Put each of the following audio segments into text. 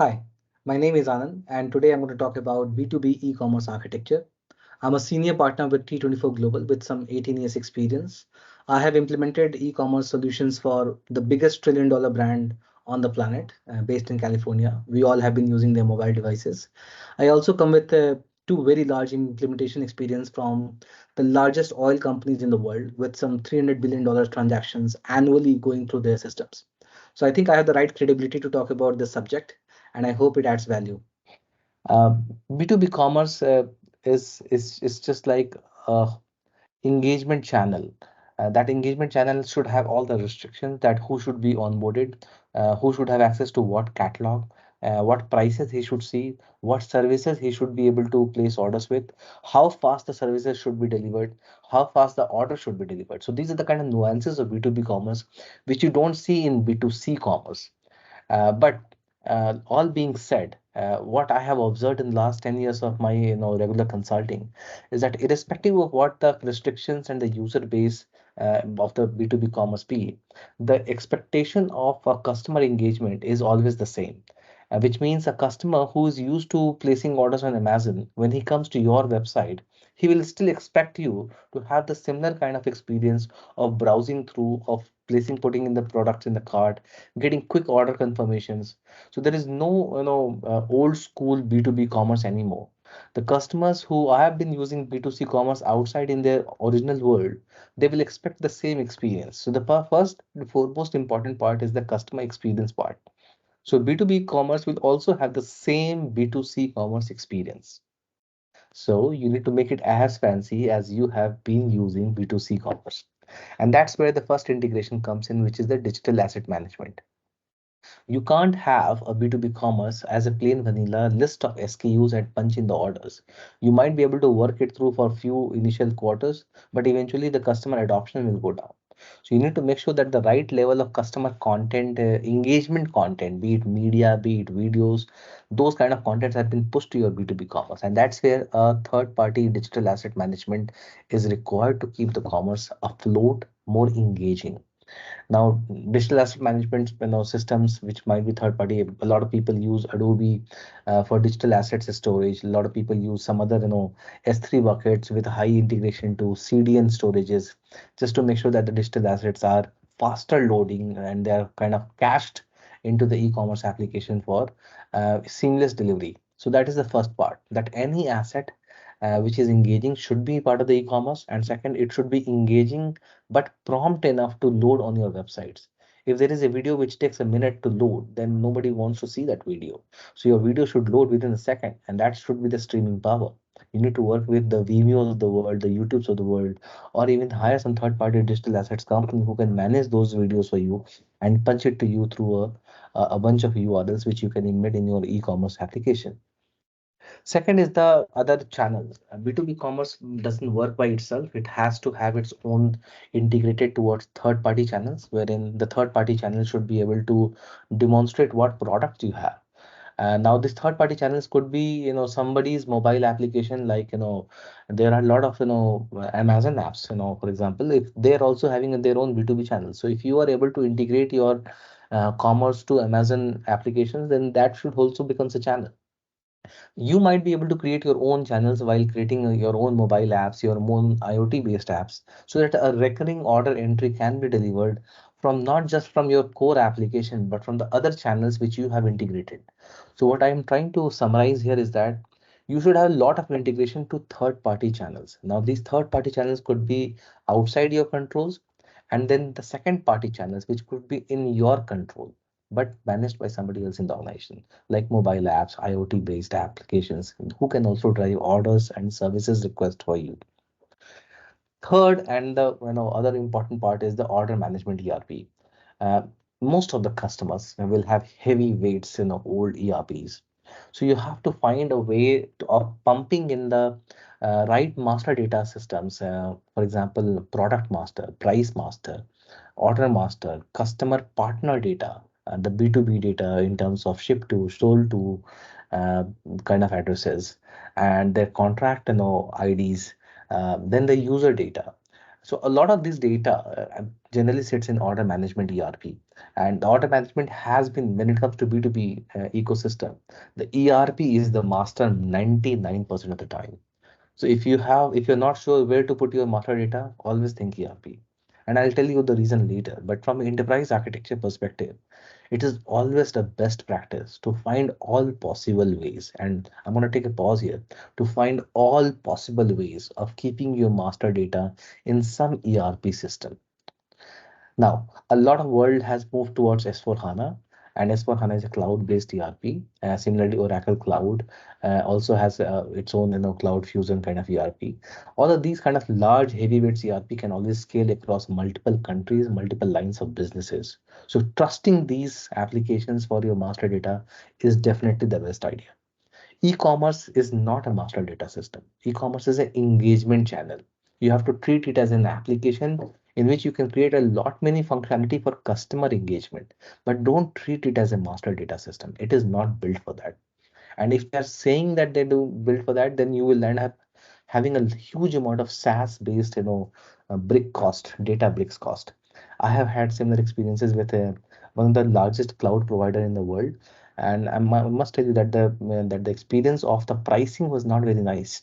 Hi, my name is Anand, and today I'm going to talk about B2B e-commerce architecture. I'm a senior partner with T24 Global with some 18 years experience. I have implemented e-commerce solutions for the biggest trillion-dollar brand on the planet, based in California. We all have been using their mobile devices. I also come with two very large implementation experience from the largest oil companies in the world with some $300 billion transactions annually going through their systems. So I think I have the right credibility to talk about this subject, and I hope it adds value. B2B commerce is just like a engagement channel. That engagement channel should have all the restrictions that who should be onboarded, who should have access to what catalog, what prices he should see, what services he should be able to place orders with, how fast the services should be delivered, how fast the order should be delivered. So these are the kind of nuances of B2B commerce which you don't see in B2C commerce. But all being said, what I have observed in the last 10 years of my regular consulting is that irrespective of what the restrictions and the user base of the B2B commerce be, the expectation of a customer engagement is always the same. Which means a customer who is used to placing orders on Amazon, when he comes to your website, he will still expect you to have the similar kind of experience of browsing through, of placing, putting in the products in the cart, getting quick order confirmations. So there is no, old school B2B commerce anymore. The customers who have been using B2C commerce outside in their original world, they will expect the same experience. So first, the foremost important part is the customer experience part. So B2B commerce will also have the same B2C commerce experience. So you need to make it as fancy as you have been using B2C commerce. And that's where the first integration comes in, which is the digital asset management. You can't have a B2B commerce as a plain vanilla list of SKUs and punch in the orders. You might be able to work it through for a few initial quarters, but eventually the customer adoption will go down. So you need to make sure that the right level of customer content, engagement content, be it media, be it videos, those kind of contents have been pushed to your B2B commerce. And that's where a third party digital asset management is required to keep the commerce afloat, more engaging. Now, digital asset management, systems which might be third party. A lot of people use Adobe for digital assets storage. A lot of people use some other, S3 buckets with high integration to CDN storages, just to make sure that the digital assets are faster loading and they are kind of cached into the e-commerce application for seamless delivery. So that is the first part. That any asset which is engaging should be part of the e-commerce, and second, it should be engaging but prompt enough to load on your websites. If there is a video which takes a minute to load, then nobody wants to see that video. So your video should load within a second, and that should be the streaming power. You need to work with the Vimeos of the world, the YouTubes of the world, or even hire some third-party digital assets company who can manage those videos for you and punch it to you through a bunch of URLs which you can embed in your e-commerce application. Second is the other channels. B2B commerce doesn't work by itself. It has to have its own integrated towards third-party channels, wherein the third-party channel should be able to demonstrate what products you have. Now, this third-party channels could be, somebody's mobile application, like, there are a lot of, Amazon apps, for example, if they're also having their own B2B channels. So if you are able to integrate your commerce to Amazon applications, then that should also becomes a channel. You might be able to create your own channels while creating your own mobile apps, your own IoT based apps, so that a recurring order entry can be delivered from not just from your core application, but from the other channels which you have integrated. So what I am trying to summarize here is that you should have a lot of integration to third party channels. Now, these third party channels could be outside your controls, and then the second party channels which could be in your control but managed by somebody else in the organization, like mobile apps, IoT based applications who can also drive orders and services request for you. Third, and the other important part is the order management ERP. uh, Most of the customers will have heavy weights in old ERPs. So you have to find a way of pumping in the right master data systems. For example, product master, price master, order master, customer partner data, the B2B data in terms of ship to, sold to uh, kind of addresses, and their contract IDs, then the user data. So a lot of this data generally sits in order management ERP, and the order management has been, when it comes to B2B ecosystem, the ERP is the master 99% of the time. So if you're not sure where to put your master data, always think ERP. And I'll tell you the reason later. But from an enterprise architecture perspective, it is always the best practice to find all possible ways. And I'm going to take a pause here to find all possible ways of keeping your master data in some ERP system. Now, a lot of world has moved towards S4 HANA, and S4 HANA is a cloud-based ERP. Similarly, Oracle Cloud also has its own, Cloud Fusion kind of ERP. All of these kind of large heavyweights ERP can always scale across multiple countries, multiple lines of businesses. So trusting these applications for your master data is definitely the best idea. E-commerce is not a master data system. E-commerce is an engagement channel. You have to treat it as an application in which you can create a lot many functionality for customer engagement, but don't treat it as a master data system. It is not built for that. And if they are saying that they do build for that, then you will end up having a huge amount of SaaS based, brick cost, data bricks cost. I have had similar experiences with one of the largest cloud provider in the world, and I must tell you that the experience of the pricing was not very nice.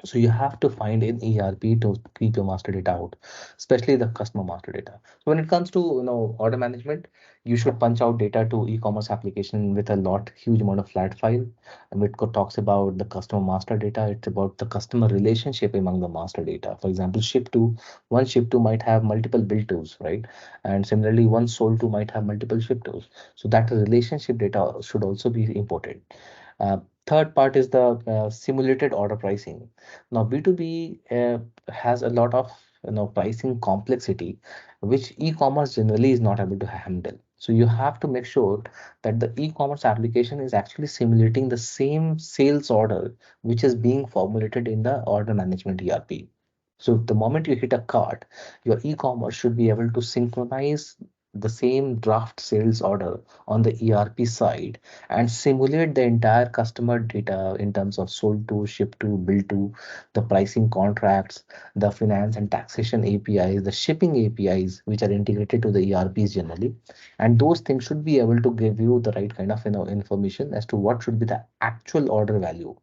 So you have to find an ERP to keep your master data out, especially the customer master data. So when it comes to order management, you should punch out data to e-commerce application with a lot huge amount of flat file. And it talks about the customer master data. It's about the customer relationship among the master data. For example, ship to one ship to might have multiple bill tos, right? And similarly, one sold to might have multiple ship tos. So that relationship data should also be imported. Third part is the simulated order pricing. Now, B2B has a lot of pricing complexity, which e-commerce generally is not able to handle. So you have to make sure that the e-commerce application is actually simulating the same sales order which is being formulated in the order management ERP. So the moment you hit a cart, your e-commerce should be able to synchronize the same draft sales order on the ERP side and simulate the entire customer data in terms of sold to, ship to, bill to, the pricing contracts, the finance and taxation APIs, the shipping APIs, which are integrated to the ERPs generally. And those things should be able to give you the right kind of information as to what should be the actual order value.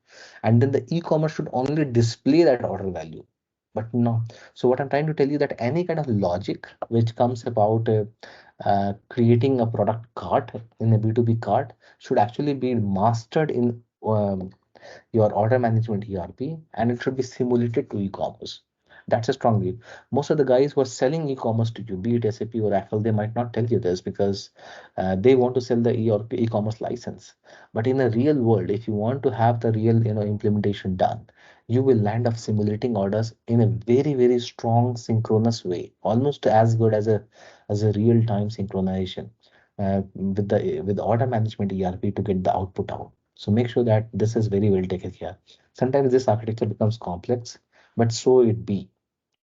And then the e-commerce should only display that order value. But no. So what I'm trying to tell you that any kind of logic which comes about creating a product cart in a B2B cart should actually be mastered in your order management ERP, and it should be simulated to e-commerce. That's a strong view. Most of the guys who are selling e-commerce to you, be it SAP or Apple, they might not tell you this because they want to sell the e-commerce license. But in a real world, if you want to have the real implementation done, you will land up simulating orders in a very, very strong synchronous way, almost as good as a real-time synchronization with the order management ERP to get the output out. So make sure that this is very well taken care. Sometimes this architecture becomes complex, but so it be.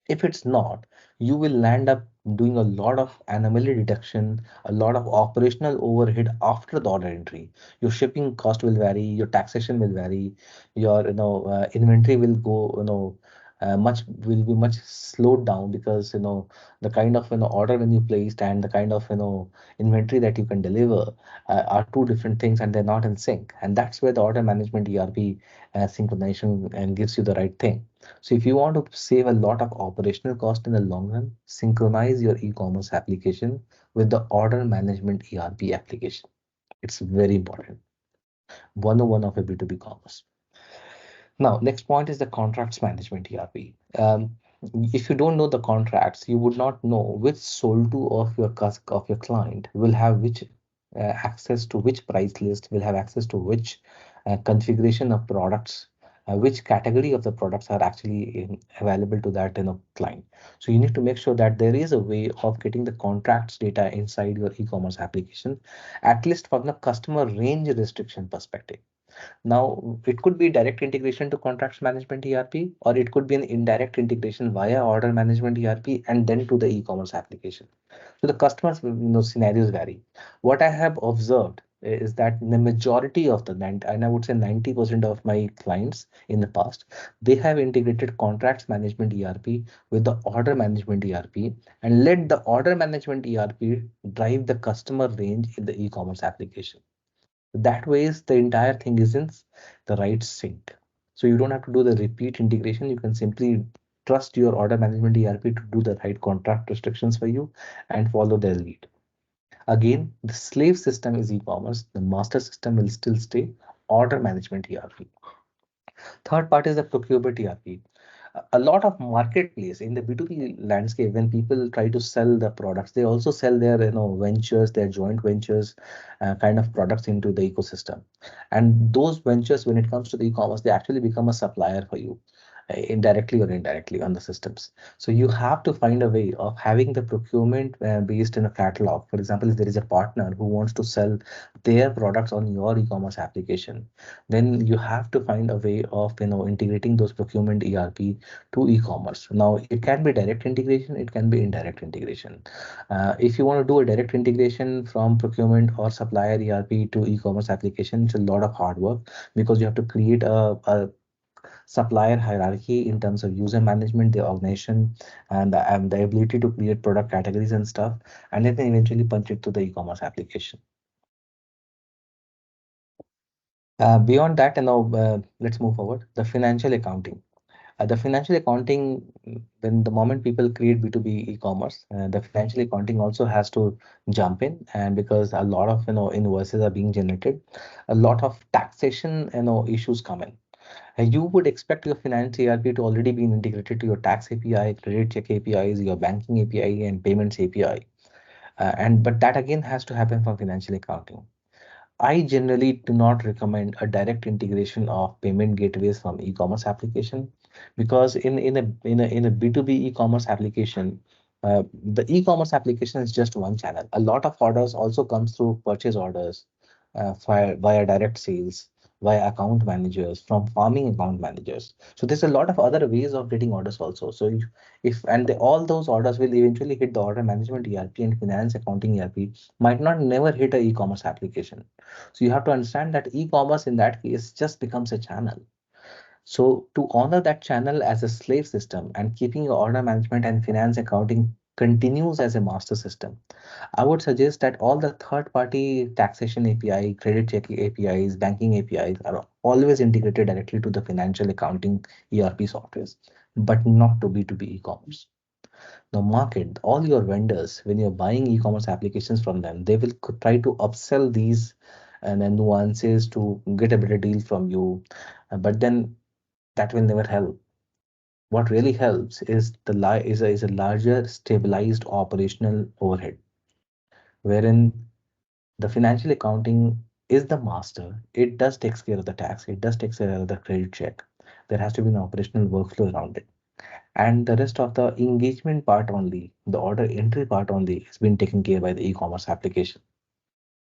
If it's not, you will land up doing a lot of anomaly detection, a lot of operational overhead after the order entry. Your shipping cost will vary, your taxation will vary, your inventory will go much will be much slowed down because the kind of order when you placed and the kind of inventory that you can deliver are two different things and they're not in sync. And that's where the order management ERP synchronization and gives you the right thing. So if you want to save a lot of operational cost in the long run, synchronize your e-commerce application with the order management ERP application. It's very important. 101 of a B2B commerce. Now, next point is the contracts management ERP. If you don't know the contracts, you would not know which sold to of your of your client will have which access to which price list, will have access to which configuration of products, which category of the products are actually available to that client. So you need to make sure that there is a way of getting the contracts data inside your e-commerce application, at least from the customer range restriction perspective. Now, it could be direct integration to contracts management ERP, or it could be an indirect integration via order management ERP and then to the e-commerce application. So the customers, scenarios vary. What I have observed is that the majority of the and I would say 90% of my clients in the past, they have integrated contracts management ERP with the order management ERP and let the order management ERP drive the customer range in the e-commerce application. That ways the entire thing is in the right sync. So you don't have to do the repeat integration. You can simply trust your order management ERP to do the right contract restrictions for you and follow their lead. Again, the slave system is e-commerce. The master system will still stay order management ERP. Third part is the procurement ERP. A lot of marketplace in the B2B landscape, when people try to sell the products, they also sell their ventures, their joint ventures kind of products into the ecosystem. And those ventures, when it comes to the e-commerce, they actually become a supplier for you indirectly or indirectly on the systems. So you have to find a way of having the procurement based in a catalog. For example, if there is a partner who wants to sell their products on your e-commerce application, then you have to find a way of integrating those procurement ERP to e-commerce. Now, it can be direct integration, it can be indirect integration. If you want to do a direct integration from procurement or supplier ERP to e-commerce application, it's a lot of hard work because you have to create a supplier hierarchy in terms of user management, the organization, and the ability to create product categories and stuff, and then eventually punch it to the e-commerce application. Beyond that, let's move forward. The financial accounting. The financial accounting, when the moment people create B2B e-commerce, the financial accounting also has to jump in, and because a lot of invoices are being generated, a lot of taxation issues come in. You would expect your finance ERP to already be integrated to your tax API, credit check APIs, your banking API, and payments API. And but that again has to happen from financial accounting. I generally do not recommend a direct integration of payment gateways from e-commerce application because in a B2B e-commerce application, the e-commerce application is just one channel. A lot of orders also comes through purchase orders, via direct sales, via account managers, from farming account managers. So there's a lot of other ways of getting orders also. So if and all those orders will eventually hit the order management ERP and finance accounting ERP might not never hit a e-commerce application. So you have to understand that e-commerce in that case just becomes a channel. So to honor that channel as a slave system and keeping your order management and finance accounting continues as a master system, I would suggest that all the third-party taxation API, credit check APIs, banking APIs are always integrated directly to the financial accounting ERP softwares, but not to B2B e-commerce. The market, all your vendors, when you're buying e-commerce applications from them, they will try to upsell these and then nuances to get a better deal from you. But then that will never help. What really helps is is a larger stabilized operational overhead, wherein the financial accounting is the master. It does takes care of the tax. It does takes care of the credit check. There has to be an operational workflow around it. And the rest of the engagement part only, the order entry part only has been taken care by the e-commerce application.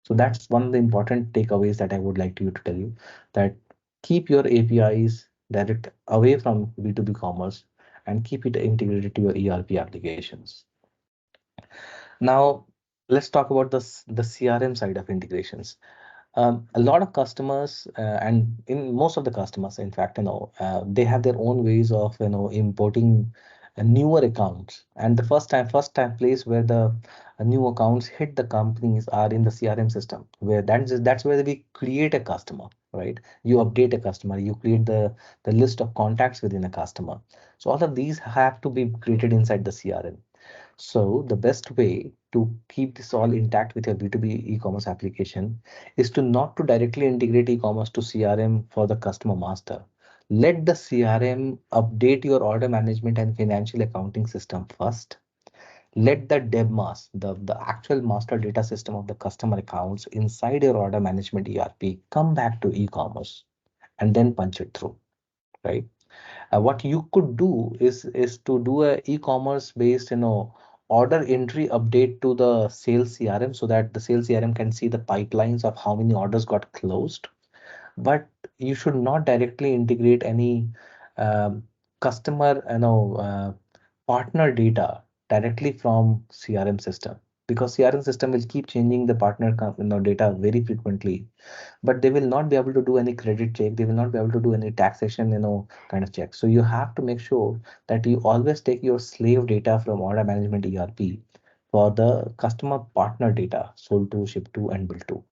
So that's one of the important takeaways that I would like to tell you, that keep your APIs direct away from B2B commerce and keep it integrated to your ERP applications. Now, let's talk about the CRM side of integrations. A lot of customers, and in most of the customers, in fact, they have their own ways of importing newer accounts. And the first time place where the new accounts hit the companies are in the CRM system, where that's where we create a customer, right? You update a customer, you create the list of contacts within a customer. So all of these have to be created inside the CRM. So the best way to keep this all intact with your B2B e-commerce application is to not to directly integrate e-commerce to CRM for the customer master. Let the CRM update your order management and financial accounting system first. Let the DebMas, the actual master data system of the customer accounts inside your order management ERP, come back to e-commerce and then punch it through, right? What you could do is to do a e-commerce based order entry update to the sales CRM so that the sales CRM can see the pipelines of how many orders got closed. But you should not directly integrate any um, customer partner data directly from CRM system. because CRM system will keep changing the data very frequently, but they will not be able to do any credit check. They will not be able to do any taxation, kind of check. So you have to make sure that you always take your slave data from order management ERP for the customer partner data, sold to, ship to, and bill to.